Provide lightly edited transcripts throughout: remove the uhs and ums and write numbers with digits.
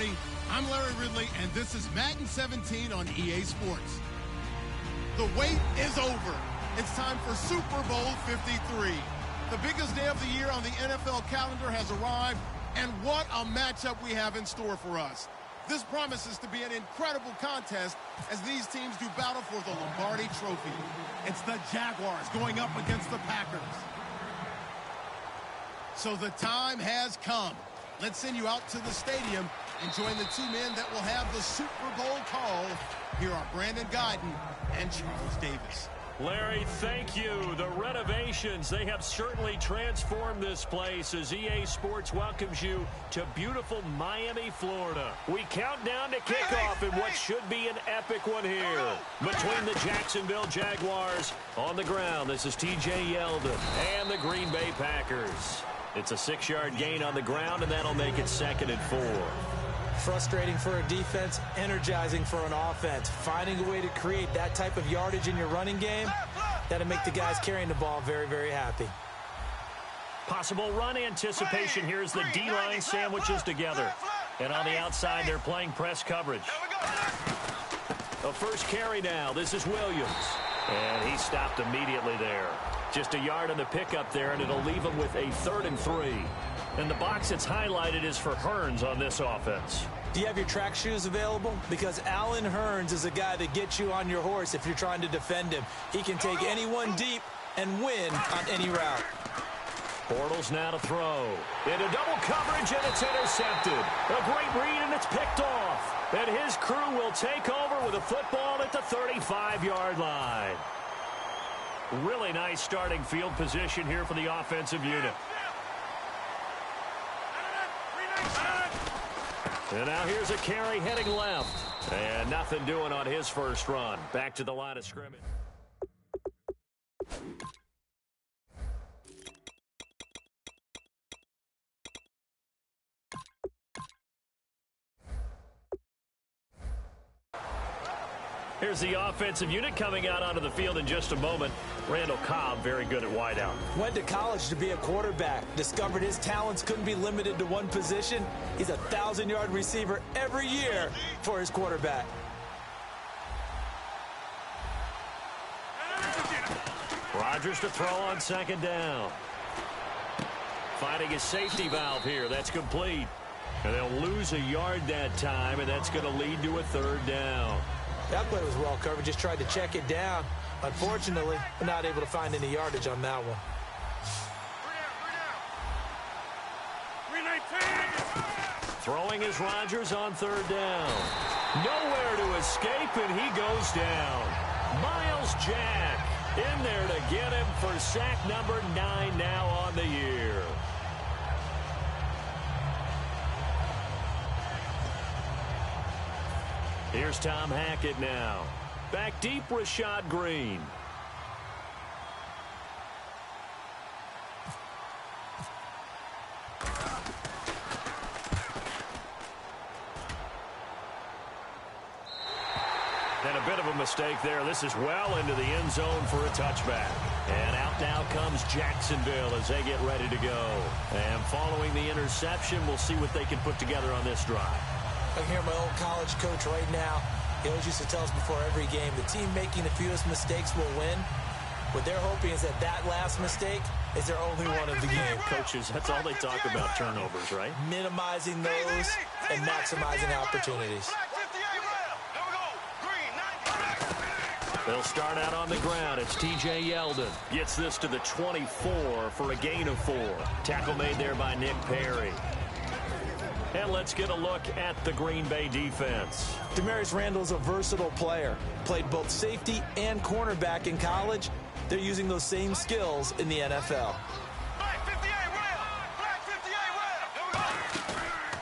everybody. I'm Larry Ridley, and this is Madden 17 on EA Sports. The wait is over. It's time for Super Bowl 53. The biggest day of the year on the NFL calendar has arrived, and what a matchup we have in store for us. This promises to be an incredible contest as these teams do battle for the Lombardi Trophy. It's the Jaguars going up against the Packers. So the time has come. Let's send you out to the stadium and join the two men that will have the Super Bowl call. Here are Brandon Guyton and Charles Davis. Larry, thank you. The renovations, they have certainly transformed this place as EA Sports welcomes you to beautiful Miami, Florida. We count down to kickoff in what should be an epic one here. Between the Jacksonville Jaguars on the ground, this is TJ Yeldon and the Green Bay Packers. It's a 6-yard gain on the ground, and that'll make it 2nd and 4. Frustrating for a defense, energizing for an offense. Finding a way to create that type of yardage in your running game, that'll make the guys carrying the ball very, very happy. Possible run anticipation here as the D-line sandwiches together. And on the outside, they're playing press coverage. A first carry now. This is Williams. And he stopped immediately there. Just a yard on the pickup there, and it'll leave him with a 3rd and 3. And the box that's highlighted is for Hearns on this offense. Do you have your track shoes available? Because Allen Hearns is a guy that gets you on your horse if you're trying to defend him. He can take anyone deep and win on any route. Bortles now to throw. Into double coverage, and it's intercepted. A great read, and it's picked off. And his crew will take over with a football at the 35-yard line. Really nice starting field position here for the offensive unit. And now here's a carry heading left. And nothing doing on his first run. Back to the line of scrimmage. Here's the offensive unit coming out onto the field in just a moment. Randall Cobb, very good at wideout. Went to college to be a quarterback. Discovered his talents couldn't be limited to one position. He's a 1,000-yard receiver every year for his quarterback. Rodgers to throw on 2nd down. Finding his safety valve here. That's complete. And they'll lose a yard that time, and that's going to lead to a 3rd down. That play was well covered. Just tried to check it down. Unfortunately, we're not able to find any yardage on that one. Throwing is Rodgers on 3rd down. Nowhere to escape, and he goes down. Miles Jack in there to get him for sack number 9 now on the year. Here's Tom Hackett now. Back deep, Rashad Green. And a bit of a mistake there. This is well into the end zone for a touchback. And out now comes Jacksonville as they get ready to go. And following the interception, we'll see what they can put together on this drive. I can hear my old college coach right now. He always used to tell us before every game, the team making the fewest mistakes will win. What they're hoping is that that last mistake is their only one of the game. Coaches, that's all they talk about, turnovers, right? Minimizing those and maximizing opportunities. They'll start out on the ground. It's TJ Yeldon. Gets this to the 24 for a gain of 4. Tackle made there by Nick Perry. And let's get a look at the Green Bay defense. Demarius Randall's a versatile player. Played both safety and cornerback in college. They're using those same skills in the NFL.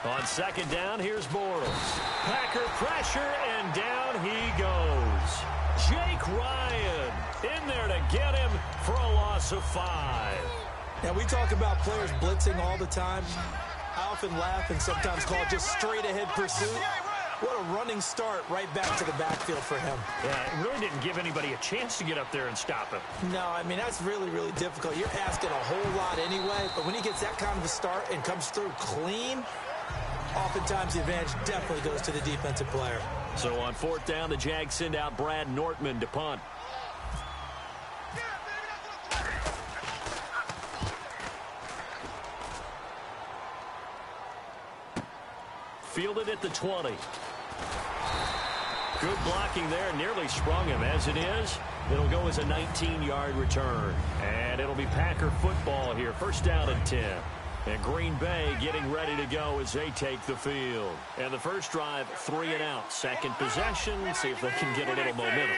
On 2nd down, here's Bortles. Packer pressure, and down he goes. Jake Ryan in there to get him for a loss of 5. Now, we talk about players blitzing all the time. I often laugh and sometimes call it just straight-ahead pursuit. What a running start right back to the backfield for him. Yeah, it really didn't give anybody a chance to get up there and stop him. No, I mean, that's really, really difficult. You're asking a whole lot anyway, but when he gets that kind of a start and comes through clean, oftentimes the advantage definitely goes to the defensive player. So on 4th down, the Jags send out Brad Nortman to punt. Fielded at the 20. Good blocking there. Nearly sprung him. As it is, it'll go as a 19-yard return. And it'll be Packer football here. 1st down and 10. And Green Bay getting ready to go as they take the field. And the first drive, 3 and out. Second possession. See if they can get a little momentum.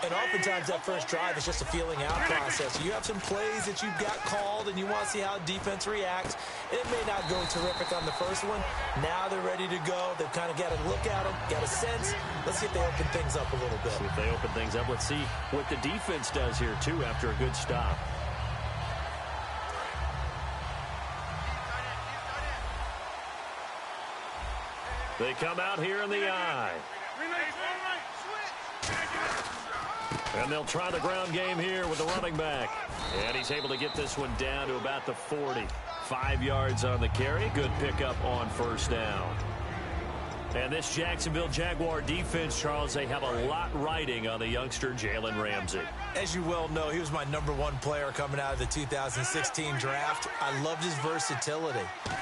And oftentimes that first drive is just a feeling out process. You have some plays that you've got called and you want to see how defense reacts. It may not go terrific on the first one. Now they're ready to go. They've kind of got a look at them, got a sense. Let's see if they open things up a little bit. See if they open things up. Let's see what the defense does here, too, after a good stop. They come out here in the eye. And they'll try the ground game here with the running back. And he's able to get this one down to about the 40. 5 yards on the carry. Good pickup on 1st down. And this Jacksonville Jaguar defense, Charles, they have a lot riding on the youngster Jalen Ramsey. As you well know, he was my #1 player coming out of the 2016 draft. I loved his versatility.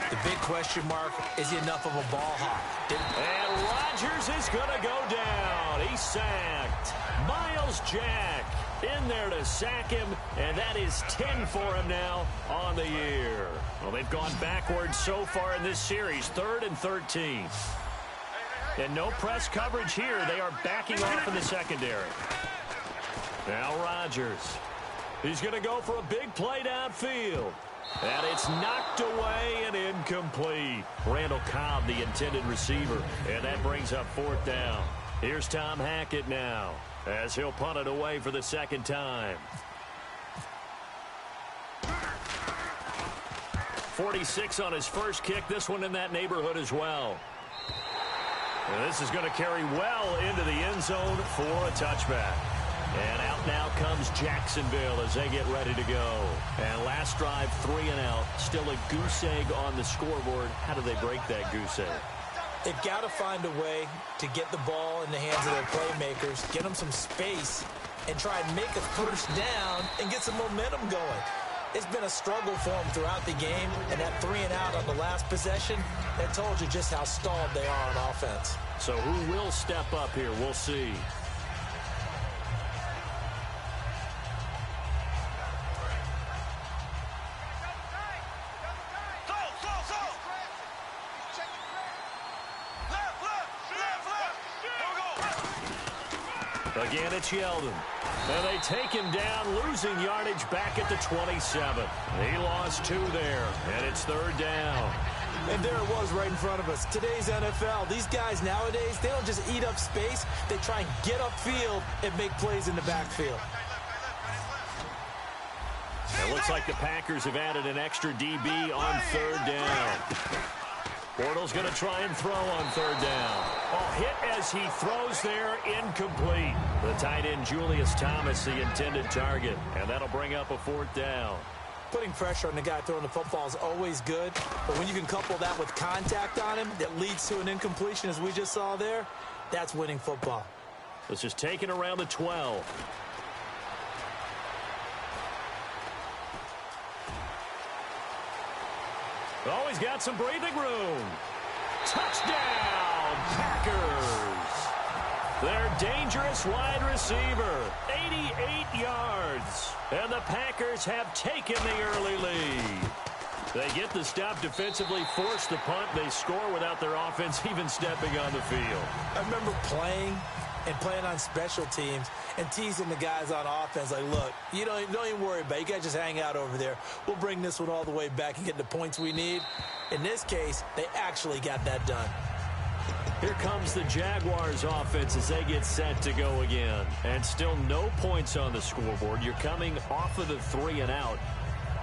The big question mark, is he enough of a ball hawk? And Rodgers is going to go down. He's sacked. Miles Jack in there to sack him, and that is 10 for him now on the year. Well, they've gone backwards so far in this series, 3rd and 13. And no press coverage here. They are backing off in the secondary. Now Rodgers. He's going to go for a big play downfield. And it's knocked away and incomplete. Randall Cobb, the intended receiver. And that brings up 4th down. Here's Tom Hackett now, as he'll punt it away for the 2nd time. 46 on his first kick. This one in that neighborhood as well. And this is going to carry well into the end zone for a touchback. And out now comes Jacksonville as they get ready to go. And last drive, 3 and out. Still a goose egg on the scoreboard. How do they break that goose egg? They've got to find a way to get the ball in the hands of their playmakers, get them some space, and try and make a first down and get some momentum going. It's been a struggle for them throughout the game, and that 3 and out on the last possession, that told you just how stalled they are on offense. So who will step up here? We'll see. Again, it's Yeldon. And they take him down, losing yardage back at the 27. He lost 2 there, and it's 3rd down. And there it was right in front of us. Today's NFL, these guys nowadays, they don't just eat up space. They try and get upfield and make plays in the backfield. It looks like the Packers have added an extra DB on 3rd down. Bortles going to try and throw on 3rd down. Oh, hit as he throws there, incomplete. The tight end, Julius Thomas, the intended target. And that'll bring up a 4th down. Putting pressure on the guy throwing the football is always good. But when you can couple that with contact on him that leads to an incompletion, as we just saw there, that's winning football. This is taken around the 12. Oh, he's got some breathing room. Touchdown, Packers. Their dangerous wide receiver, 88 yards. And the Packers have taken the early lead. They get the stop defensively, force the punt. They score without their offense even stepping on the field. I remember playing on special teams and teasing the guys on offense like, look, you don't even worry about it. You guys just hang out over there. We'll bring this one all the way back and get the points we need. In this case, they actually got that done. Here comes the Jaguars offense as they get set to go again. And still no points on the scoreboard. You're coming off of the 3 and out.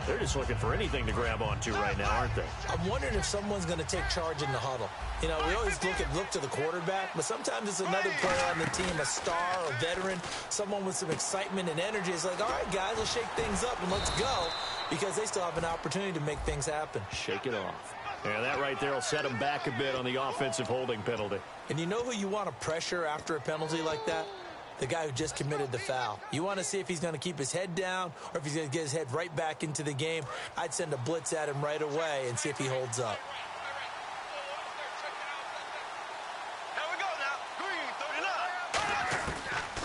They're just looking for anything to grab onto right now, aren't they? I'm wondering if someone's going to take charge in the huddle. You know, we always look to the quarterback, but sometimes it's another player on the team, a star, a veteran, someone with some excitement and energy. It's like, all right, guys, let's shake things up and let's go, because they still have an opportunity to make things happen. Shake it off. Yeah, that right there will set him back a bit on the offensive holding penalty. And you know who you want to pressure after a penalty like that? The guy who just committed the foul. You want to see if he's going to keep his head down or if he's going to get his head right back into the game. I'd send a blitz at him right away and see if he holds up.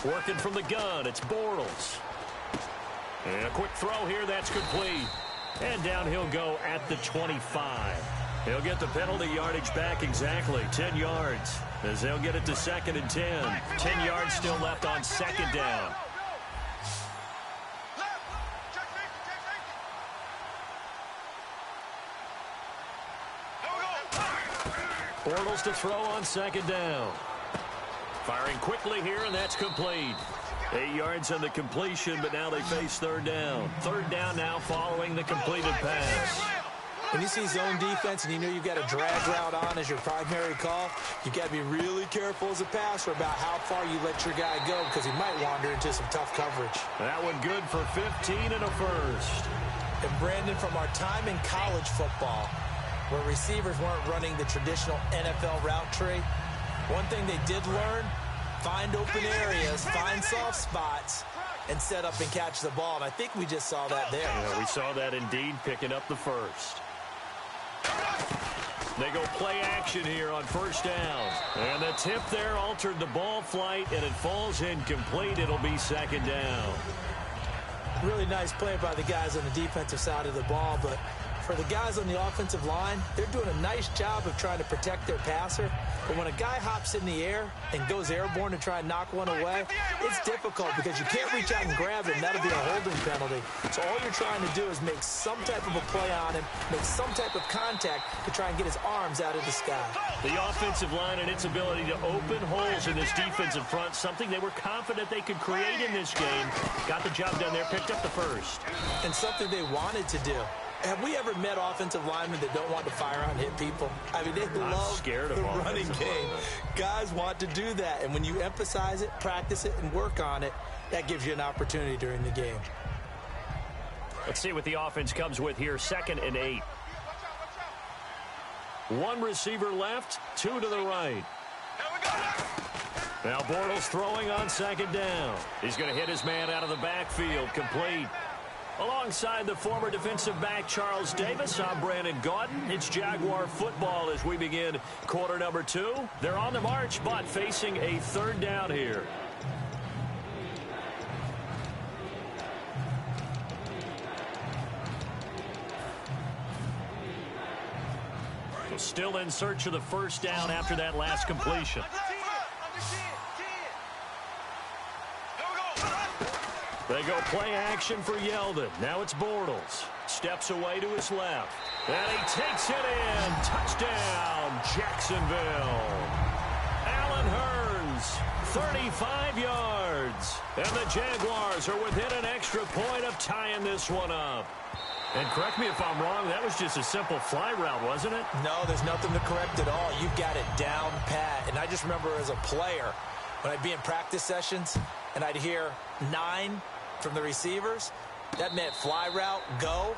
Working from the gun, it's Bortles. And a quick throw here, that's complete. And down he'll go at the 25. He'll get the penalty yardage back exactly, 10 yards, as they'll get it to 2nd and 10. 10 yards still left on 2nd down. Bortles to throw on 2nd down. Firing quickly here, and that's complete. 8 yards on the completion, but now they face 3rd down. 3rd down now following the completed pass. When you see zone defense and you know you've got a drag route on as your primary call, you've got to be really careful as a passer about how far you let your guy go because he might wander into some tough coverage. That one good for 15 and a first. And Brandon, from our time in college football, where receivers weren't running the traditional NFL route tree, one thing they did learn, find open areas, find soft spots, and set up and catch the ball. And I think we just saw that there. Yeah, we saw that indeed, picking up the first. They go play action here on 1st down. And the tip there altered the ball flight, and it falls incomplete. It'll be 2nd down. Really nice play by the guys on the defensive side of the ball, but for the guys on the offensive line, they're doing a nice job of trying to protect their passer. But when a guy hops in the air and goes airborne to try and knock one away, it's difficult because you can't reach out and grab him. That'll be a holding penalty. So all you're trying to do is make some type of a play on him, make some type of contact to try and get his arms out of the sky. The offensive line and its ability to open holes in this defensive front, something they were confident they could create in this game. Got the job done there, picked up the first. And something they wanted to do. Have we ever met offensive linemen that don't want to fire out and hit people? I mean, they love the running game. Guys want to do that, and when you emphasize it, practice it, and work on it, that gives you an opportunity during the game. Let's see what the offense comes with here. 2nd and 8. One receiver left, 2 to the right. Now Bortles throwing on 2nd down. He's going to hit his man out of the backfield, complete. Alongside the former defensive back Charles Davis, I'm Brandon Gaudin. It's Jaguar football as we begin quarter number 2. They're on the march, but facing a 3rd down here. Still in search of the 1st down after that last completion. They go play action for Yeldon. Now it's Bortles. Steps away to his left. And he takes it in. Touchdown, Jacksonville. Allen Hurns, 35 yards. And the Jaguars are within an extra point of tying this one up. And correct me if I'm wrong, that was just a simple fly route, wasn't it? No, there's nothing to correct at all. You've got it down pat. And I just remember as a player, when I'd be in practice sessions and I'd hear 9 from the receivers, that meant fly route, go.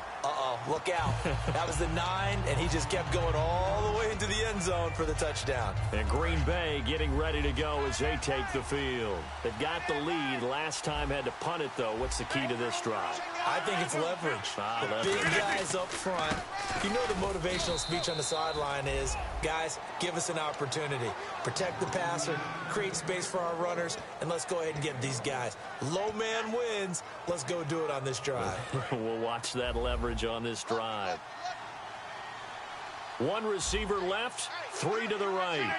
Look out. That was the 9, and he just kept going all the way into the end zone for the touchdown. And Green Bay getting ready to go as they take the field. They got the lead. Last time had to punt it, though. What's the key to this drive? I think it's leverage. The big guys up front. You know the motivational speech on the sideline is, guys, give us an opportunity. Protect the passer, create space for our runners, and let's go ahead and get these guys. Low man wins. Let's go do it on this drive. We'll watch that leverage on this drive. One receiver left, 3 to the right.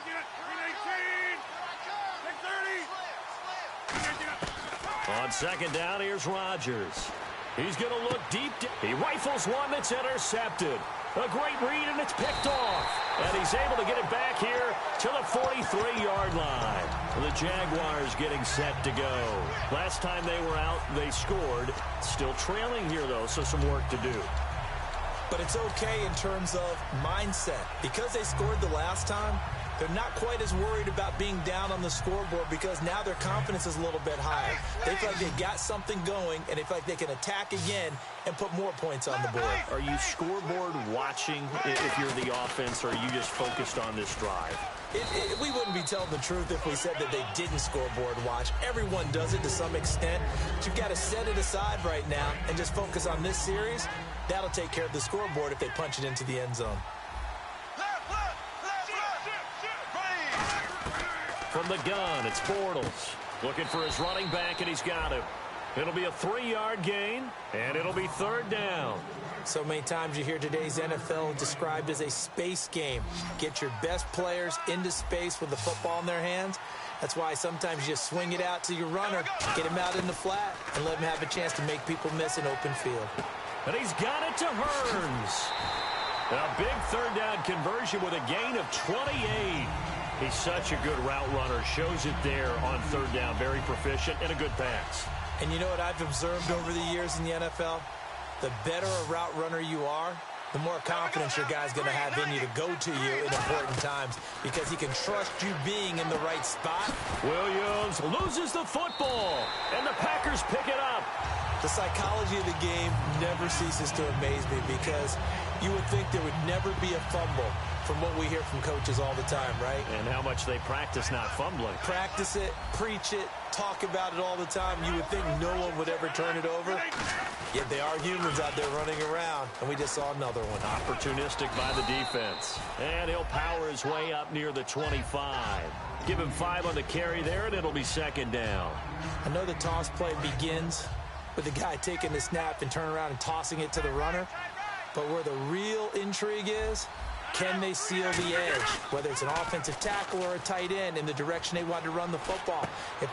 On 2nd down, here's Rodgers. He's going to look deep. He rifles one that's intercepted. A great read, and it's picked off. And he's able to get it back here to the 43-yard line. The Jaguars getting set to go. Last time they were out, they scored. Still trailing here, though, so some work to do. But it's okay in terms of mindset. Because they scored the last time, They're not quite as worried about being down on the scoreboard because now their confidence is a little bit higher. They feel like they've got something going, and they feel like they can attack again and put more points on the board. Are you scoreboard watching if you're the offense, or are you just focused on this drive? We wouldn't be telling the truth if we said that they didn't scoreboard watch. Everyone does it to some extent. But you've got to set it aside right now and just focus on this series. That'll take care of the scoreboard if they punch it into the end zone. From the gun, it's Bortles. Looking for his running back, and he's got him. It'll be a 3-yard gain, and it'll be third down. So many times you hear today's NFL described as a space game. Get your best players into space with the football in their hands. That's why sometimes you just swing it out to your runner, get him out in the flat, and let him have a chance to make people miss an open field. And he's got it to Hearns. A big third down conversion with a gain of 28. He's such a good route runner. Shows it there on third down. Very proficient and a good pass. And you know what I've observed over the years in the NFL? The better a route runner you are, the more confidence your guy's going to have in you to go to you in important times because he can trust you being in the right spot. Williams loses the football, and the Packers pick it up. The psychology of the game never ceases to amaze me because you would think there would never be a fumble from what we hear from coaches all the time, right? And how much they practice not fumbling. Practice it, preach it, talk about it all the time. You would think no one would ever turn it over. Yet they are humans out there running around, and we just saw another one. Opportunistic by the defense. And he'll power his way up near the 25. Give him 5 on the carry there, and it'll be second down. I know the toss play begins with the guy taking the snap and turning around and tossing it to the runner. But where the real intrigue is, can they seal the edge, whether it's an offensive tackle or a tight end in the direction they want to run the football?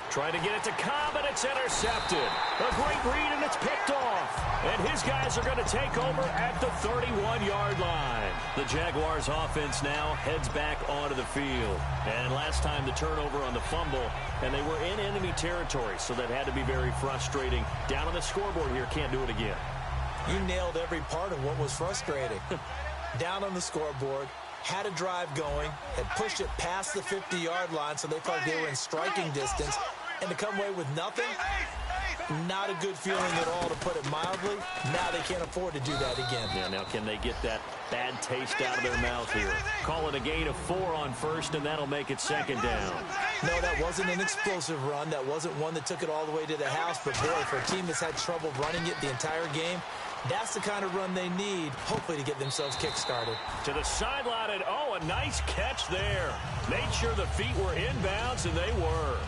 Trying to get it to Cobb, and it's intercepted. A great read, and it's picked off. And his guys are going to take over at the 31-yard line. The Jaguars offense now heads back onto the field. And last time the turnover on the fumble, and they were in enemy territory, so that had to be very frustrating. Down on the scoreboard here, can't do it again. You nailed every part of what was frustrating. Down on the scoreboard, had a drive going, had pushed it past the 50-yard line so they felt like they were in striking distance, and to come away with nothing, not a good feeling at all, to put it mildly. Now they can't afford to do that again. Yeah, now can they get that bad taste out of their mouth here? Call it a gain of 4 on first, and that'll make it second down. No, that wasn't an explosive run. That wasn't one that took it all the way to the house. But, boy, for a team that's had trouble running it the entire game, that's the kind of run they need, hopefully, to get themselves kick-started. To the sideline, and oh, a nice catch there. Made sure the feet were inbounds, and they were.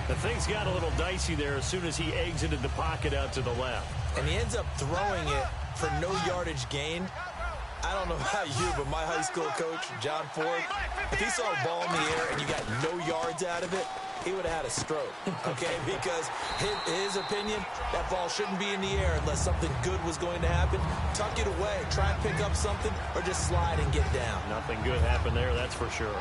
The things got a little dicey there as soon as he exited the pocket out to the left. And he ends up throwing it for no yardage gain. I don't know about you, but my high school coach, John Ford, if he saw a ball in the air and you got no yards out of it, he would have had a stroke, okay? Because his opinion, that ball shouldn't be in the air unless something good was going to happen. Tuck it away, try and pick up something, or just slide and get down. Nothing good happened there, that's for sure.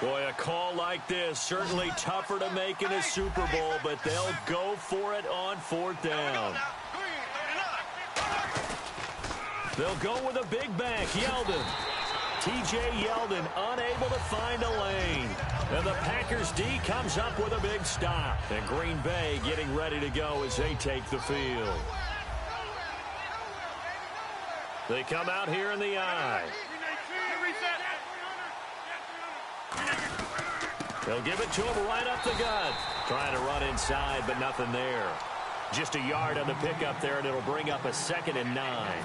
Boy, a call like this, certainly tougher to make in a Super Bowl, but they'll go for it on 4th down. They'll go with a big back, Yeldon. T.J. Yeldon unable to find a lane. And the Packers D comes up with a big stop. And Green Bay getting ready to go as they take the field. They come out here in the I. They'll give it to him right up the gut. Trying to run inside, but nothing there. Just a yard on the pickup there, and it'll bring up a 2nd and 9.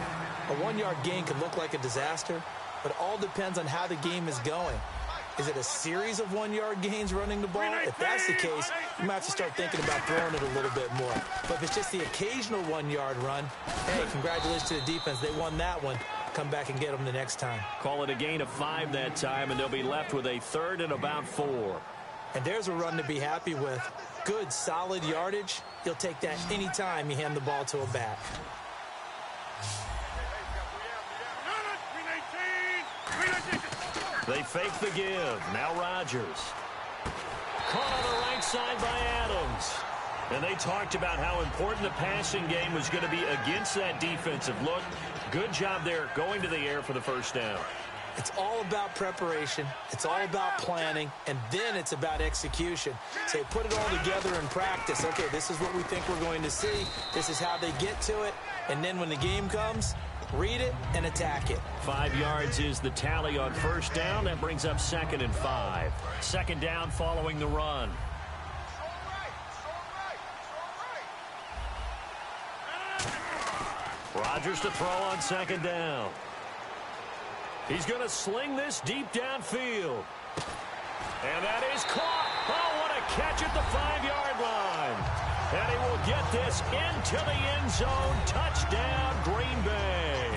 A 1-yard gain could look like a disaster, but it all depends on how the game is going. Is it a series of 1-yard gains running the ball? If that's the case, you might have to start thinking about throwing it a little bit more. But if it's just the occasional 1-yard run, hey, congratulations to the defense. They won that one. Come back and get them the next time. Call it a gain of 5 that time, and they'll be left with a 3rd and about 4. And there's a run to be happy with. Good, solid yardage. You'll take that any time you hand the ball to a back. They fake the give. Now Rodgers. Caught on the right side by Adams. And they talked about how important the passing game was going to be against that defensive look. Good job there going to the air for the first down. It's all about preparation. It's all about planning. And then it's about execution. So put it all together in practice. Okay, this is what we think we're going to see. This is how they get to it. And then when the game comes, read it and attack it. 5 yards is the tally on first down. That brings up 2nd and 5. Second down following the run. Rodgers to throw on second down. He's going to sling this deep downfield. And that is caught. Oh, what a catch at the 5-yard line. And he will get this into the end zone. Touchdown, Green Bay.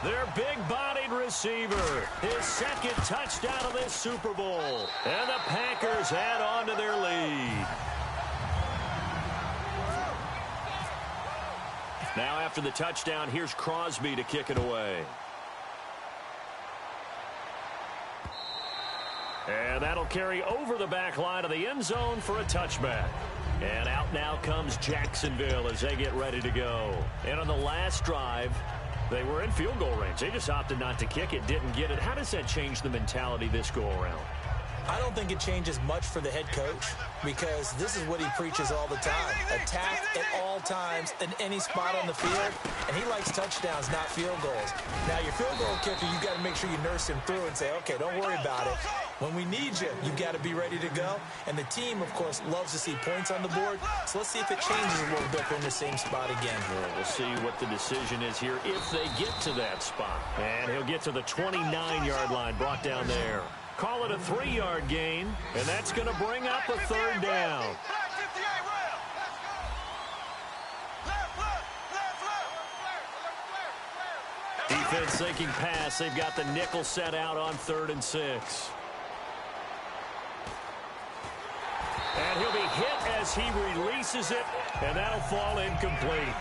Their big-bodied receiver. His second touchdown of this Super Bowl. And the Packers add on to their lead. Now after the touchdown, here's Crosby to kick it away. And that'll carry over the back line of the end zone for a touchback. And out now comes Jacksonville as they get ready to go. And on the last drive, they were in field goal range. They just opted not to kick it, didn't get it. How does that change the mentality this go-around? I don't think it changes much for the head coach because this is what he preaches all the time. Attack at all times in any spot on the field, and he likes touchdowns, not field goals. Now, your field goal kicker, you've got to make sure you nurse him through and say, okay, don't worry about it. When we need you, you've got to be ready to go. And the team, of course, loves to see points on the board. So let's see if it changes a little bit. They're in the same spot again. We'll see what the decision is here if they get to that spot. And he'll get to the 29-yard line, brought down there. Call it a 3-yard gain, and that's going to bring up a third down. Defense thinking pass. They've got the nickel set out on 3rd and 6. And he'll be hit as he releases it, and that'll fall incomplete.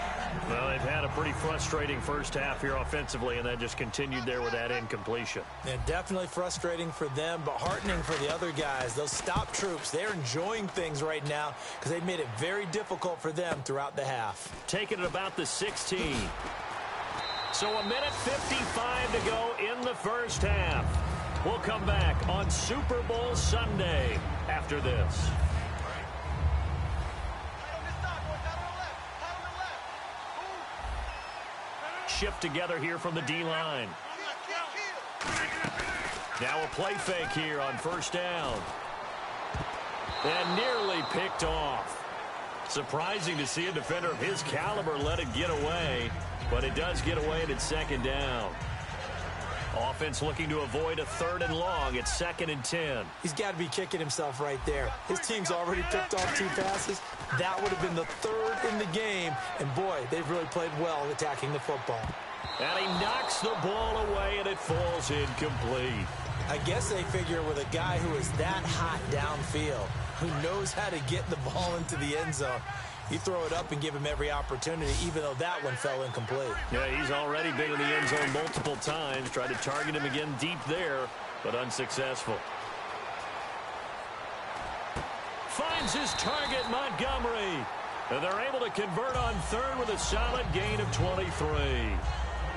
Well, they've had a pretty frustrating first half here offensively, and that just continued there with that incompletion. Yeah, definitely frustrating for them, but heartening for the other guys. Those stop troops, they're enjoying things right now because they've made it very difficult for them throughout the half. Taking it about the 16. So a minute 55 to go in the first half. We'll come back on Super Bowl Sunday after this. Shift together here from the D-line. Now a play fake here on first down. And nearly picked off. Surprising to see a defender of his caliber let it get away, but it does get away and it's second down. Offense looking to avoid a 3rd and long. It's 2nd and 10. He's got to be kicking himself right there. His team's already picked off 2 passes. That would have been the 3rd in the game. And, boy, they've really played well attacking the football. And he knocks the ball away, and it falls incomplete. I guess they figure with a guy who is that hot downfield, who knows how to get the ball into the end zone, you throw it up and give him every opportunity, even though that one fell incomplete. Yeah, he's already been in the end zone multiple times. Tried to target him again deep there, but unsuccessful. Finds his target, Montgomery. And they're able to convert on 3rd with a solid gain of 23.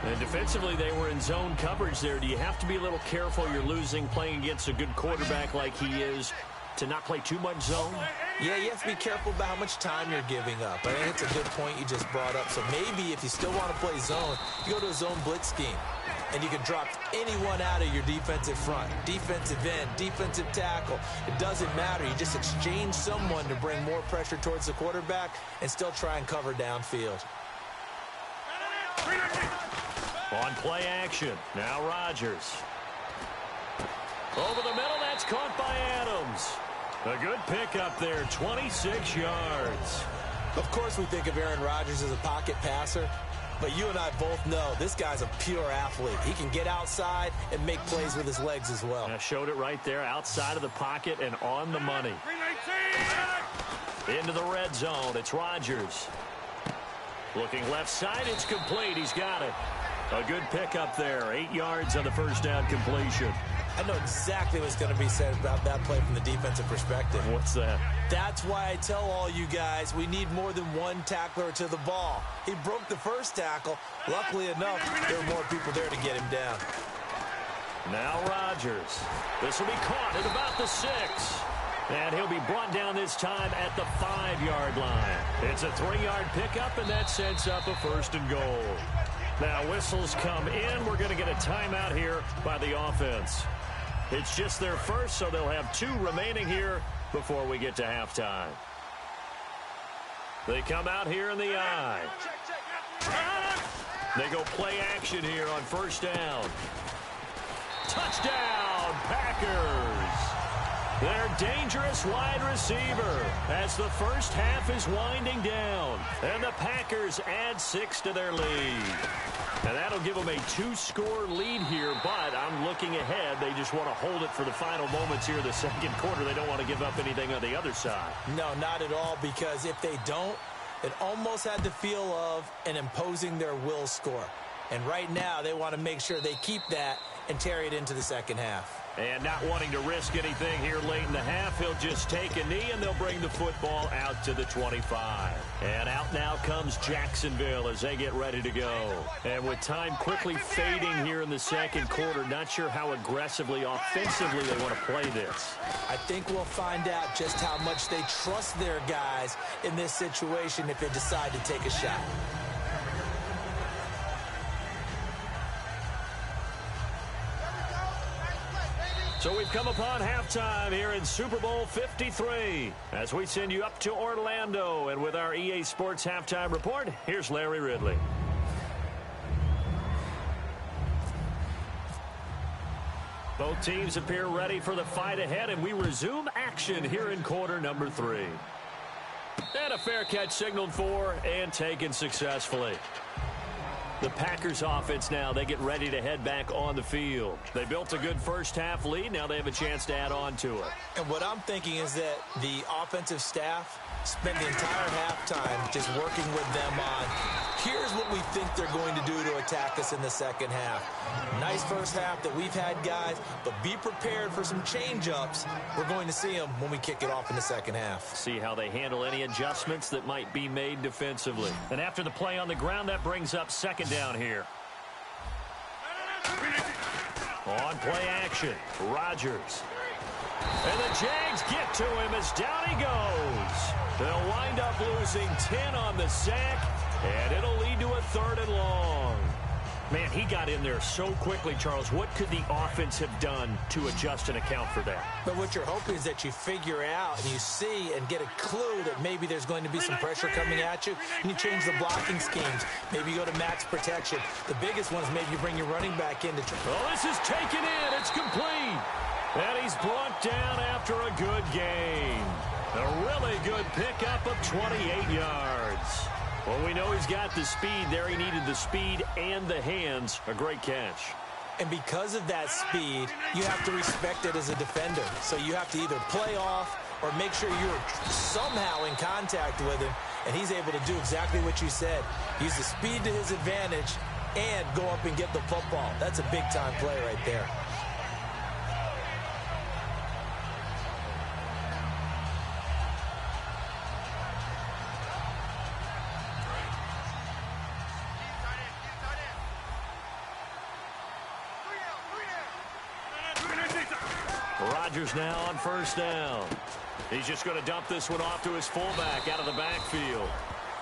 And defensively, they were in zone coverage there. Do you have to be a little careful? You're losing playing against a good quarterback like he is to not play too much zone? Yeah, you have to be careful about how much time you're giving up. I think it's a good point you just brought up. So maybe if you still want to play zone, you go to a zone blitz scheme. And you can drop anyone out of your defensive front, defensive end, defensive tackle. It doesn't matter. You just exchange someone to bring more pressure towards the quarterback and still try and cover downfield. On play action, now Rodgers. Over the middle, that's caught by Adams. A good pickup there, 26 yards. Of course we think of Aaron Rodgers as a pocket passer, but you and I both know this guy's a pure athlete. He can get outside and make plays with his legs as well. I showed it right there, outside of the pocket and on the money. Into the red zone, it's Rodgers. Looking left side, it's complete. He's got it. A good pickup there, 8 yards on the first down completion. I know exactly what's going to be said about that play from the defensive perspective. What's that? That's why I tell all you guys we need more than one tackler to the ball. He broke the first tackle. Luckily enough, there were more people there to get him down. Now Rodgers. This will be caught at about the 6. And he'll be brought down this time at the 5-yard line. It's a 3-yard pickup, and that sets up a 1st and goal. Now whistles come in. We're going to get a timeout here by the offense. It's just their first, so they'll have 2 remaining here before we get to halftime. They come out here in the I. They go play action here on 1st down. Touchdown, Packers. Their dangerous wide receiver as the first half is winding down. And the Packers add 6 to their lead. And that'll give them a 2-score lead here, but I'm looking ahead. They just want to hold it for the final moments here in the second quarter. They don't want to give up anything on the other side. No, not at all, because if they don't, it almost had the feel of an imposing their will score. And right now, they want to make sure they keep that and carry it into the second half. And not wanting to risk anything here late in the half, he'll just take a knee, and they'll bring the football out to the 25. And out now comes Jacksonville as they get ready to go. And with time quickly fading here in the second quarter, not sure how aggressively, offensively they want to play this. I think we'll find out just how much they trust their guys in this situation if they decide to take a shot. So we've come upon halftime here in Super Bowl 53 as we send you up to Orlando. And with our EA Sports Halftime Report, here's Larry Ridley. Both teams appear ready for the fight ahead, and we resume action here in quarter number 3. And a fair catch signaled for and taken successfully. The Packers offense now, they get ready to head back on the field. They built a good first half lead. Now they have a chance to add on to it. And what I'm thinking is that the offensive staff spent the entire halftime just working with them on, here's what we think they're going to do to attack us in the second half. Nice first half that we've had, guys, but be prepared for some change-ups. We're going to see them when we kick it off in the second half. See how they handle any adjustments that might be made defensively. And after the play on the ground, that brings up 2nd down here. On play action, Rodgers. And the Jags get to him as down he goes. They'll wind up losing 10 on the sack, and it'll lead to a 3rd and long. Man, he got in there so quickly, Charles. What could the offense have done to adjust and account for that? But what you're hoping is that you figure out and you see and get a clue that maybe there's going to be some pressure coming at you, and you change the blocking schemes. Maybe you go to max protection. The biggest one is maybe you bring your running back in to try. Oh, this is taken in. It's complete. And he's brought down after a good gain. A really good pickup of 28 yards. Well, we know he's got the speed there. He needed the speed and the hands. A great catch. And because of that speed, you have to respect it as a defender. So you have to either play off or make sure you're somehow in contact with him. And he's able to do exactly what you said. Use the speed to his advantage and go up and get the football. That's a big-time play right there. Rodgers now on 1st down. He's just going to dump this one off to his fullback out of the backfield.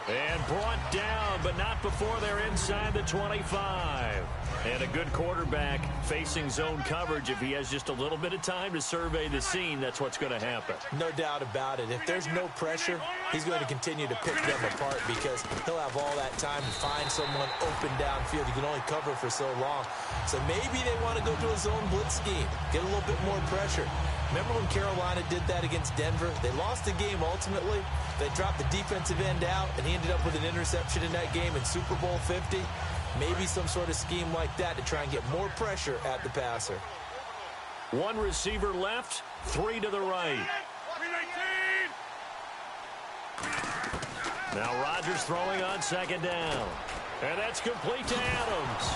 And brought down, but not before they're inside the 25. And a good quarterback facing zone coverage. If he has just a little bit of time to survey the scene, that's what's going to happen. No doubt about it. If there's no pressure, he's going to continue to pick them apart because he'll have all that time to find someone open downfield. He can only cover for so long. So maybe they want to go to a zone blitz scheme, get a little bit more pressure. Remember when Carolina did that against Denver? They lost the game ultimately. They dropped the defensive end out, and he ended up with an interception in that game in Super Bowl 50. Maybe some sort of scheme like that to try and get more pressure at the passer. One receiver left, 3 to the right. Now Rodgers throwing on 2nd down. And that's complete to Adams.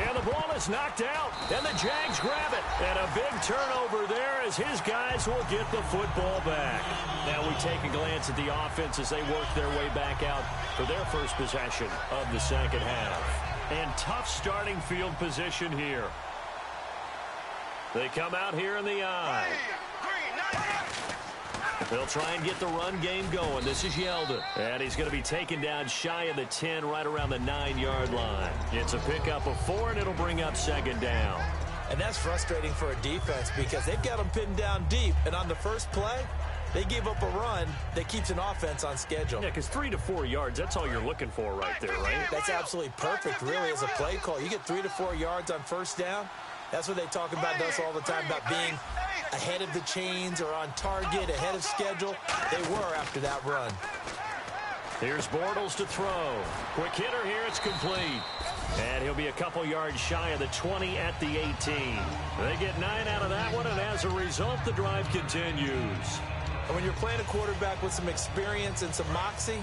And the ball is is knocked out, and the Jags grab it. And a big turnover there as his guys will get the football back. Now we take a glance at the offense as they work their way back out for their first possession of the second half. And tough starting field position here. They come out here in the eye. They'll try and get the run game going. This is Yeldon. And he's going to be taken down shy of the 10, right around the 9-yard line. It's a pickup of 4, and it'll bring up second down. And that's frustrating for a defense because they've got them pinned down deep. And on the first play, they gave up a run that keeps an offense on schedule. Yeah, because 3 to 4 yards, that's all you're looking for right there, right? That's absolutely perfect, really, as a play call. You get 3 to 4 yards on first down. That's what they talk about us all the time, about being ahead of the chains or on target, ahead of schedule. They were after that run. Here's Bortles to throw. Quick hitter here, it's complete. And he'll be a couple yards shy of the 20 at the 18. They get 9 out of that one, and as a result, the drive continues. And when you're playing a quarterback with some experience and some moxie,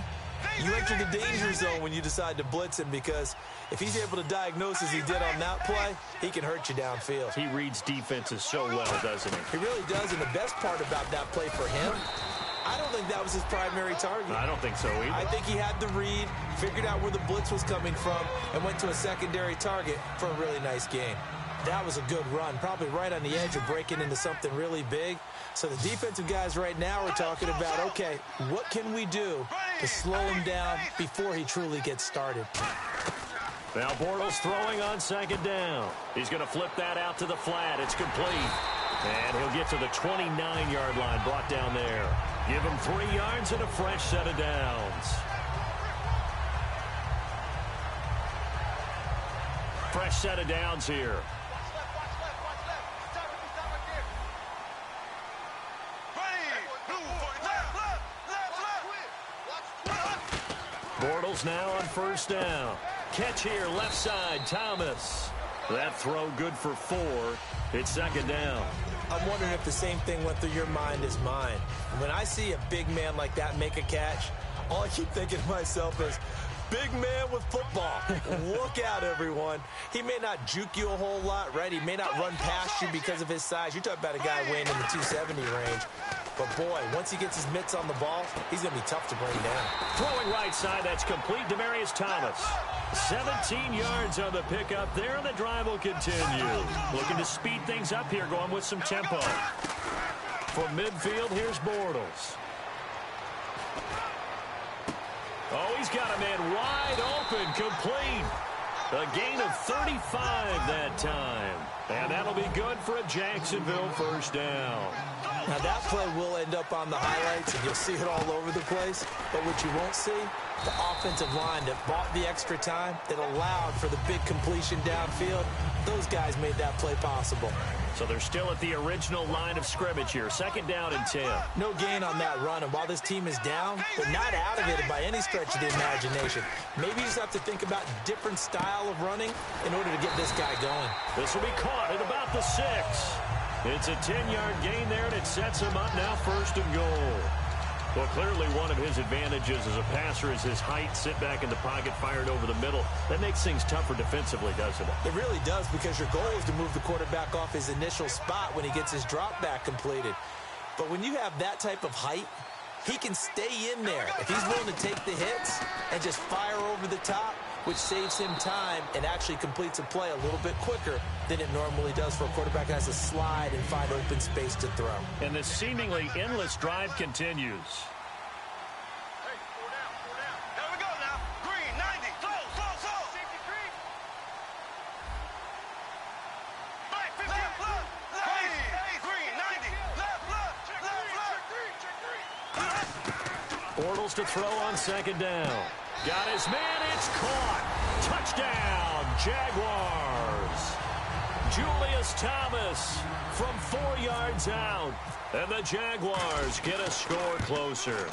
you enter the danger zone when you decide to blitz him, because if he's able to diagnose as he did on that play, he can hurt you downfield. He reads defenses so well, doesn't he? He really does, and the best part about that play for him, I don't think that was his primary target. I don't think so either. I think he had the read, figured out where the blitz was coming from, and went to a secondary target for a really nice game. That was a good run, probably right on the edge of breaking into something really big. So the defensive guys right now are talking about, okay, what can we do to slow him down before he truly gets started? Now Bortles throwing on second down. He's going to flip that out to the flat. It's complete. And he'll get to the 29-yard line, brought down there. Give him 3 yards and a fresh set of downs. Fresh set of downs here. Bortles now on first down. Catch here, left side, Thomas. That throw good for 4. It's second down. I'm wondering if the same thing went through your mind as mine. When I see a big man like that make a catch, all I keep thinking to myself is, big man with football. Look out, everyone. He may not juke you a whole lot, right? He may not run past you because of his size. You're talking about a guy weighing in the 270 range. But, boy, once he gets his mitts on the ball, he's going to be tough to bring down. Throwing right side, that's complete. Demaryius Thomas. 17 yards on the pickup there, and the drive will continue. Looking to speed things up here, going with some tempo. From midfield, here's Bortles. Oh, he's got a man wide open, complete. A gain of 35 that time. And that'll be good for a Jacksonville first down. Now, that play will end up on the highlights, and you'll see it all over the place. But what you won't see, the offensive line that bought the extra time, that allowed for the big completion downfield, those guys made that play possible. So they're still at the original line of scrimmage here. Second down and 10. No gain on that run, and while this team is down, they're not out of it by any stretch of the imagination. Maybe you just have to think about different style of running in order to get this guy going. This will be caught at about the 6. It's a 10-yard gain there, and it sets him up now first and goal. Well, clearly one of his advantages as a passer is his height. Sit back in the pocket, fired over the middle. That makes things tougher defensively, doesn't it? It really does, because your goal is to move the quarterback off his initial spot when he gets his drop back completed. But when you have that type of height, he can stay in there. If he's willing to take the hits and just fire over the top, which saves him time and actually completes a play a little bit quicker than it normally does for a quarterback that has to slide and find open space to throw. And this seemingly endless drive continues. Hey, 4 down, 4 down. There we go now. Green, 90. Slow. Safety green. Right, 50. Left. Hey, green, 90. Left. Check green. Bortles to throw on second down. Got his man, it's caught. Touchdown, Jaguars. Julius Thomas from 4 yards out. And the Jaguars get a score closer.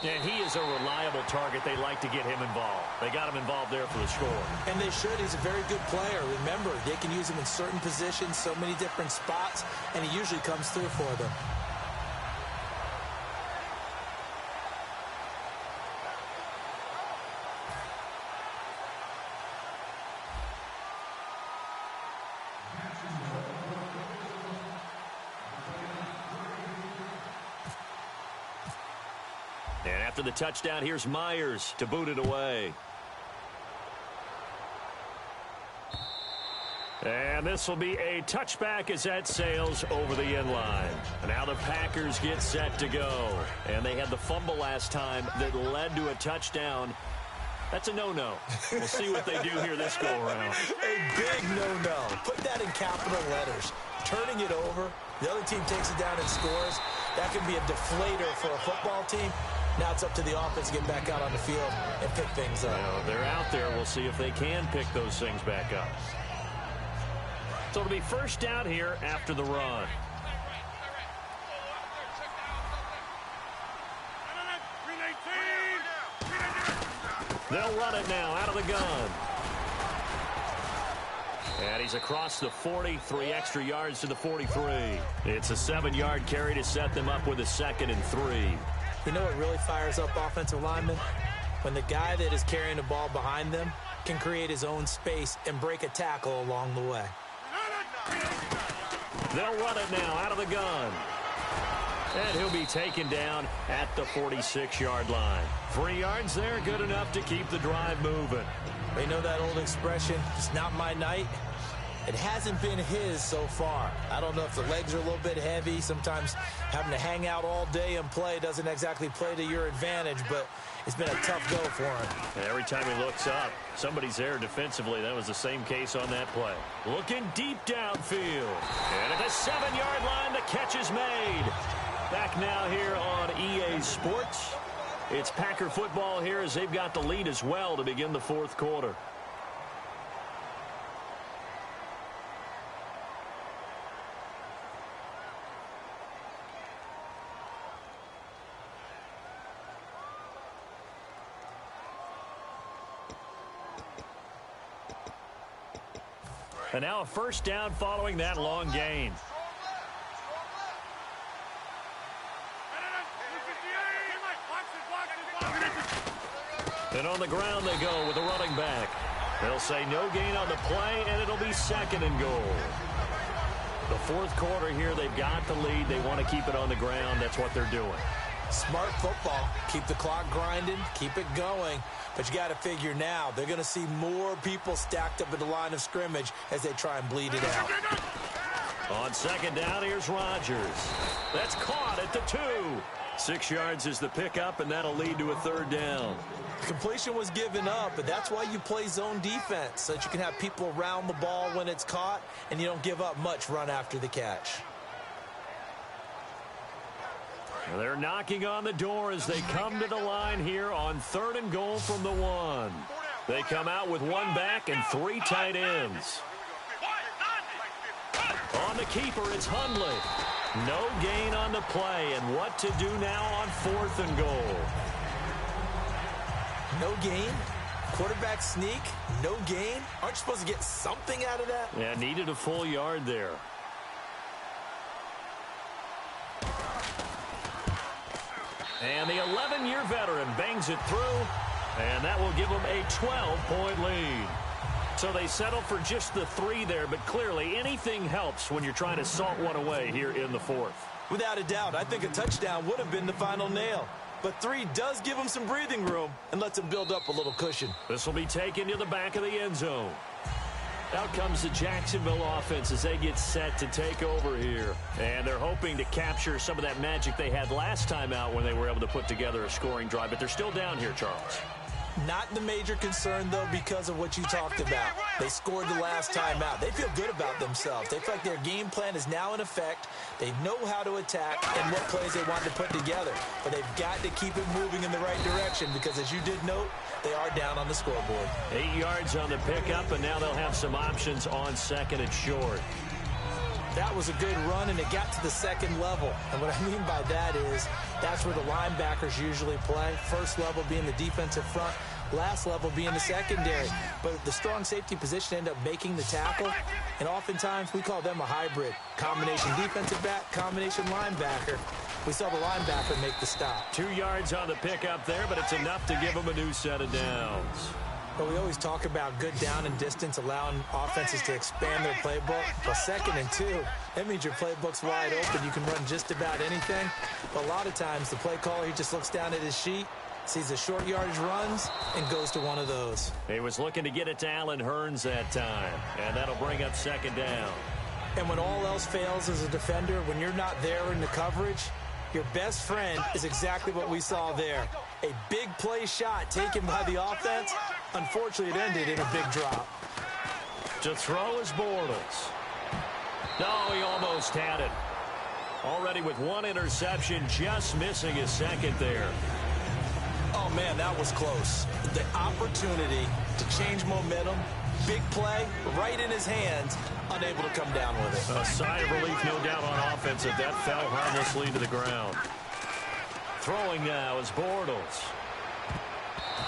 And he is a reliable target. They like to get him involved. They got him involved there for the score. And they should. He's a very good player. Remember, they can use him in certain positions, so many different spots, and he usually comes through for them. And after the touchdown, here's Myers to boot it away. And this will be a touchback as that sails over the end line. Now the Packers get set to go. And they had the fumble last time that led to a touchdown. That's a no-no. We'll see what they do here this go-around. A big no-no. Put that in capital letters. Turning it over, the other team takes it down and scores. That can be a deflator for a football team. Now it's up to the offense to get back out on the field and pick things up. Well, they're out there. We'll see if they can pick those things back up. So it'll be first down here after the run. They'll run it now out of the gun. And he's across the 40, 3 extra yards to the 43. It's a 7-yard carry to set them up with a 2nd and 3. You know what really fires up offensive linemen? When the guy that is carrying the ball behind them can create his own space and break a tackle along the way. They'll run it now out of the gun. And he'll be taken down at the 46-yard line. 3 yards there, good enough to keep the drive moving. They know that old expression, it's not my night. It hasn't been his so far. I don't know if the legs are a little bit heavy. Sometimes having to hang out all day and play doesn't exactly play to your advantage, but it's been a tough go for him. And every time he looks up, somebody's there defensively. That was the same case on that play. Looking deep downfield. And at the 7-yard line, the catch is made. Back now here on EA Sports. It's Packer football here as they've got the lead as well to begin the 4th quarter. And now a first down following that long gain. And on the ground they go with the running back. They'll say no gain on the play, and it'll be 2nd and goal. The 4th quarter here, they've got the lead. They want to keep it on the ground. That's what they're doing. Smart football. Keep the clock grinding. Keep it going. But you got to figure now, they're going to see more people stacked up at the line of scrimmage as they try and bleed it out. On 2nd down, here's Rodgers. That's caught at the 2. 6 yards is the pickup, and that'll lead to a 3rd down. Completion was given up, but that's why you play zone defense, so that you can have people around the ball when it's caught, and you don't give up much run after the catch. They're knocking on the door as they come to the line here on 3rd and goal from the 1. They come out with 1 back and 3 tight ends. On the keeper, it's Hundley. No gain on the play, and what to do now on 4th and goal. No gain? Quarterback sneak? No gain? Aren't you supposed to get something out of that? Yeah, needed a full yard there. And the 11-year veteran bangs it through, and that will give them a 12-point lead. So they settle for just the 3 there, but clearly anything helps when you're trying to salt one away here in the 4th. Without a doubt, I think a touchdown would have been the final nail. But 3 does give them some breathing room and lets them build up a little cushion. This will be taken to the back of the end zone. Out comes the Jacksonville offense as they get set to take over here. And they're hoping to capture some of that magic they had last time out when they were able to put together a scoring drive. But they're still down here, Charles. Not the major concern, though, because of what you talked about. They scored the last time out. They feel good about themselves. They feel like their game plan is now in effect. They know how to attack and what plays they want to put together. But they've got to keep it moving in the right direction because, as you did note, they are down on the scoreboard. 8 yards on the pickup, and now they'll have some options on 2nd and short. That was a good run, and it got to the 2nd level. And what I mean by that is that's where the linebackers usually play. First level being the defensive front, last level being the secondary. But the strong safety position ended up making the tackle, and oftentimes we call them a hybrid. Combination defensive back, combination linebacker. We saw the linebacker make the stop. 2 yards on the pickup there, but it's enough to give them a new set of downs. Well, we always talk about good down and distance, allowing offenses to expand their playbook. Well, 2nd and 2, that means your playbook's wide open. You can run just about anything. But a lot of times, the play caller, he just looks down at his sheet, sees the short yardage runs, and goes to one of those. He was looking to get it to Allen Hurns that time, and that'll bring up 2nd down. And when all else fails as a defender, when you're not there in the coverage, your best friend is exactly what we saw there. A big play shot taken by the offense. Unfortunately, it ended in a big drop. To throw is Bortles. No, he almost had it. Already with 1 interception, just missing his 2nd there. Oh, man, that was close. The opportunity to change momentum, big play, right in his hands, unable to come down with it. A sigh of relief, no doubt, on offense if that fell harmlessly to the ground. Throwing now is Bortles.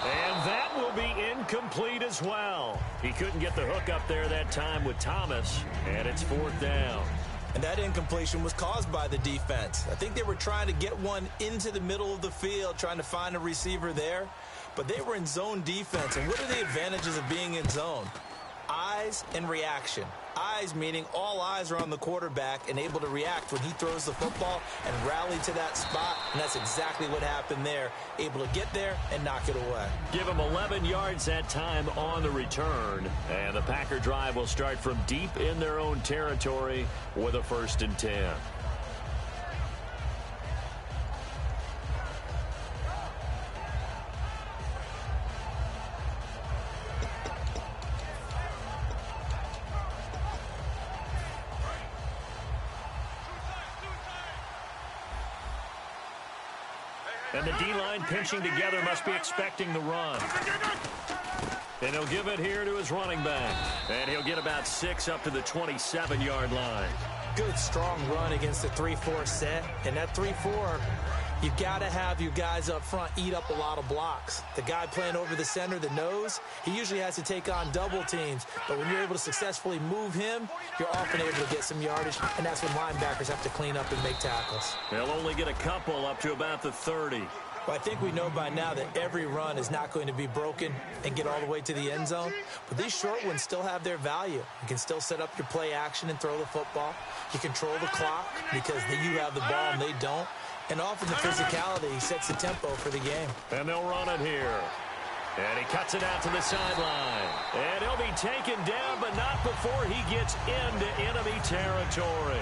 And that will be incomplete as well. He couldn't get the hook up there that time with Thomas, and it's 4th down. And that incompletion was caused by the defense. I think they were trying to get one into the middle of the field, trying to find a receiver there. But they were in zone defense. And what are the advantages of being in zone? Eyes and reaction. Eyes meaning all eyes are on the quarterback and able to react when he throws the football and rally to that spot. And that's exactly what happened there. Able to get there and knock it away. Give him 11 yards that time on the return. And the Packer drive will start from deep in their own territory with a 1st and 10. And the D-line pinching together must be expecting the run. And he'll give it here to his running back. And he'll get about 6 up to the 27-yard line. Good, strong run against the 3-4 set. And that 3-4, you've got to have your guys up front eat up a lot of blocks. The guy playing over the center, the nose, he usually has to take on double teams. But when you're able to successfully move him, you're often able to get some yardage. And that's when linebackers have to clean up and make tackles. They'll only get a couple up to about the 30. Well, I think we know by now that every run is not going to be broken and get all the way to the end zone. But these short ones still have their value. You can still set up your play action and throw the football. You control the clock because you have the ball and they don't. And often the physicality sets the tempo for the game. And they'll run it here. And he cuts it out to the sideline. And he'll be taken down, but not before he gets into enemy territory.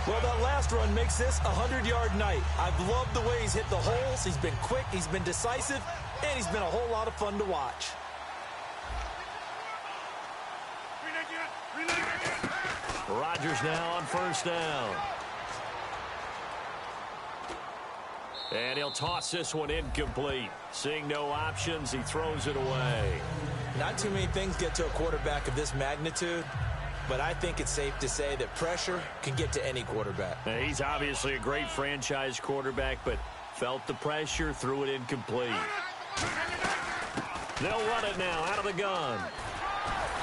Well, that last run makes this a 100-yard night. I've loved the way he's hit the holes. He's been quick, he's been decisive, and he's been a whole lot of fun to watch. Rodgers now on 1st down. And he'll toss this one incomplete. Seeing no options, he throws it away. Not too many things get to a quarterback of this magnitude, but I think it's safe to say that pressure can get to any quarterback. Now, he's obviously a great franchise quarterback, but felt the pressure, threw it incomplete. They'll run it now out of the gun.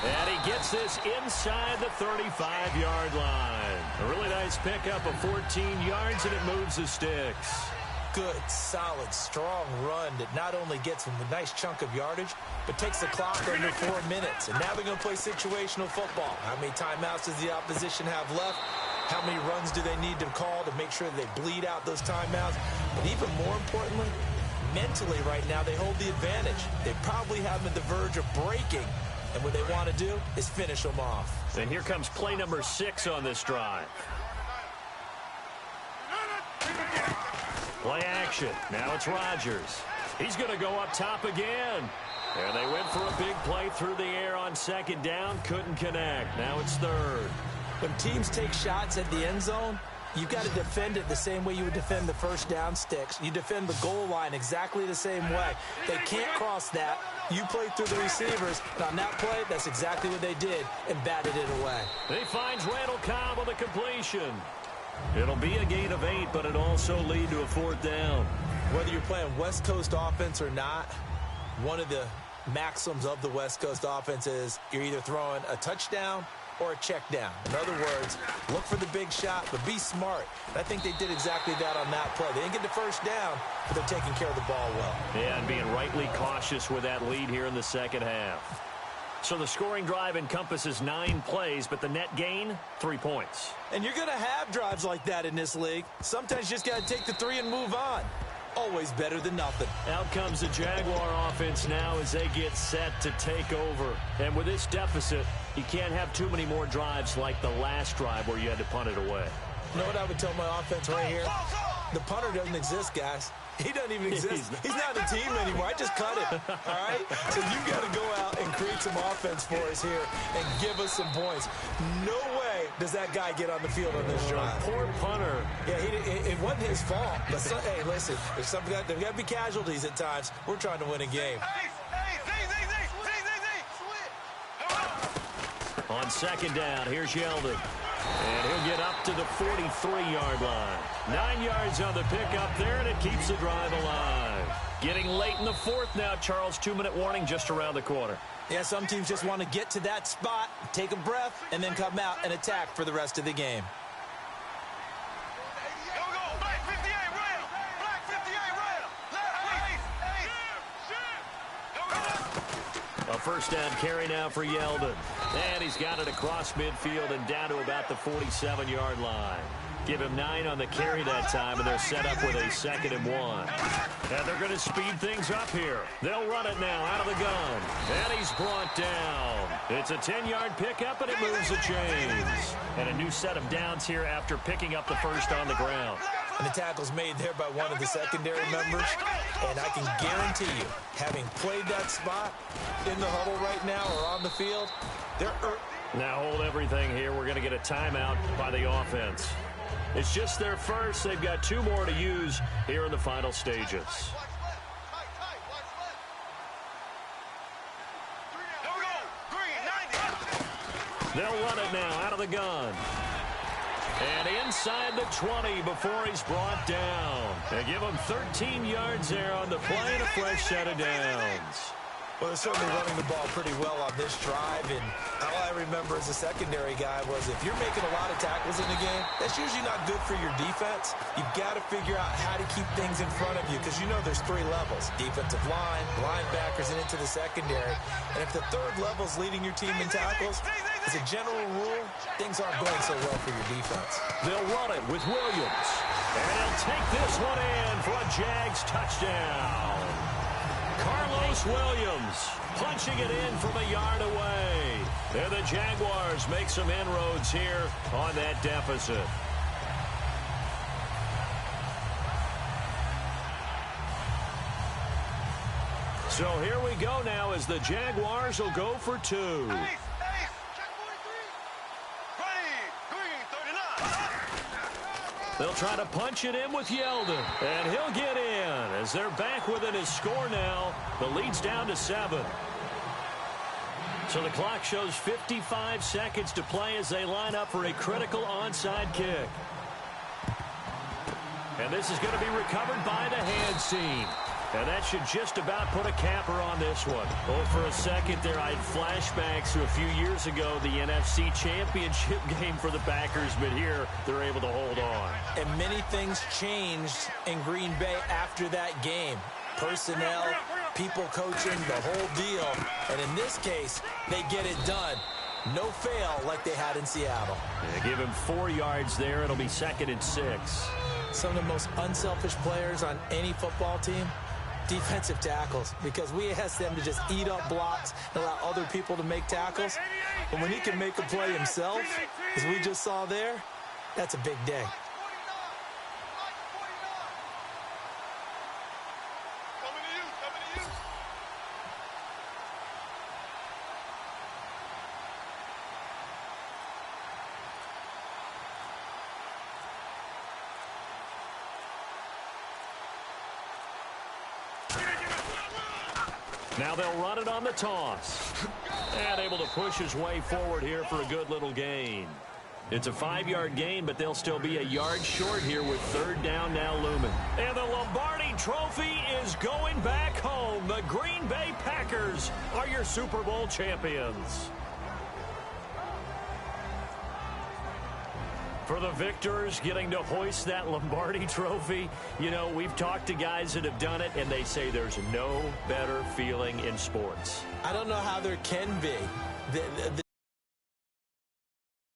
And he gets this inside the 35-yard line. A really nice pickup of 14 yards, and it moves the sticks. Good, solid, strong run that not only gets him a nice chunk of yardage, but takes the clock under 4 minutes. And now they're going to play situational football. How many timeouts does the opposition have left? How many runs do they need to call to make sure they bleed out those timeouts? But even more importantly, mentally right now, they hold the advantage. They probably have them at the verge of breaking. And what they want to do is finish them off. And here comes play number 6 on this drive. Play action. Now it's Rodgers. He's going to go up top again. And they went for a big play through the air on 2nd down. Couldn't connect. Now it's 3rd. When teams take shots at the end zone, you've got to defend it the same way you would defend the 1st down sticks. You defend the goal line exactly the same way. They can't cross that. You play through the receivers. And on that play, that's exactly what they did and batted it away. He finds Randall Cobb on the completion. It'll be a gain of 8, but it'll also lead to a 4th down. Whether you're playing West Coast offense or not, one of the maxims of the West Coast offense is you're either throwing a touchdown or a check down. In other words, look for the big shot, but be smart. And I think they did exactly that on that play. They didn't get the first down, but they're taking care of the ball well. Yeah, and being rightly cautious with that lead here in the second half. So the scoring drive encompasses 9 plays, but the net gain, 3 points. And you're going to have drives like that in this league. Sometimes you just got to take the 3 and move on. Always better than nothing. Out comes the Jaguar offense now as they get set to take over. And with this deficit, you can't have too many more drives like the last drive where you had to punt it away. You know what I would tell my offense right here? The punter doesn't exist, guys. He doesn't even exist. He's not a team anymore. I just cut it, all right? So you got to go out and create some offense for us here and give us some points. No way does that guy get on the field on this drive. Poor punter. Yeah, it wasn't his fault. But hey, listen, there's got to be casualties at times. We're trying to win a game. On second down, here's Yeldon. And he'll get up to the 43-yard line. 9 yards on the pickup there, and it keeps the drive alive. Getting late in the fourth now, Charles. 2-minute warning just around the corner. Yeah, some teams just want to get to that spot, take a breath, and then come out and attack for the rest of the game. A first down carry now for Yeldon. And he's got it across midfield and down to about the 47-yard line. Give him 9 on the carry that time, and they're set up with a 2nd and 1. And they're going to speed things up here. They'll run it now out of the gun. And he's brought down. It's a 10-yard pickup, and it moves the chains. And a new set of downs here after picking up the first on the ground. And the tackle's made there by one of the secondary members. And I can guarantee you, having played that spot in the huddle right now or on the field, now hold everything here. We're going to get a timeout by the offense. It's just their first. They've got 2 more to use here in the final stages. They'll run it now out of the gun. And inside the 20 before he's brought down. They give him 13 yards there on the play and a fresh set of downs. Well, they're certainly running the ball pretty well on this drive, and all I remember as a secondary guy was if you're making a lot of tackles in the game, that's usually not good for your defense. You've got to figure out how to keep things in front of you because you know there's 3 levels, defensive line, linebackers, and into the secondary. And if the 3rd level is leading your team in tackles, as a general rule, things aren't going so well for your defense. They'll run it with Williams, and he'll take this one in for a Jags touchdown. Carlos Williams punching it in from a yard away. And the Jaguars make some inroads here on that deficit. So here we go now as the Jaguars will go for 2. They'll try to punch it in with Yeldon, and he'll get in as they're back within his score now. The lead's down to 7. So the clock shows 55 seconds to play as they line up for a critical onside kick. And this is going to be recovered by the hands team. And that should just about put a capper on this one. Oh, for a second there, I had flashbacks to a few years ago, the NFC Championship game for the Packers, but here they're able to hold on. And many things changed in Green Bay after that game. Personnel, people coaching, the whole deal. And in this case, they get it done. No fail like they had in Seattle. Yeah, give him 4 yards there. It'll be 2nd and 6. Some of the most unselfish players on any football team, defensive tackles, because we ask them to just eat up blocks and allow other people to make tackles. But when he can make a play himself, as we just saw there, that's a big day. Now they'll run it on the toss. And able to push his way forward here for a good little gain. It's a 5-yard gain, but they'll still be a yard short here with 3rd down now looming. And the Lombardi Trophy is going back home. The Green Bay Packers are your Super Bowl champions. For the victors, getting to hoist that Lombardi trophy, you know, we've talked to guys that have done it, and they say there's no better feeling in sports. I don't know how there can be. The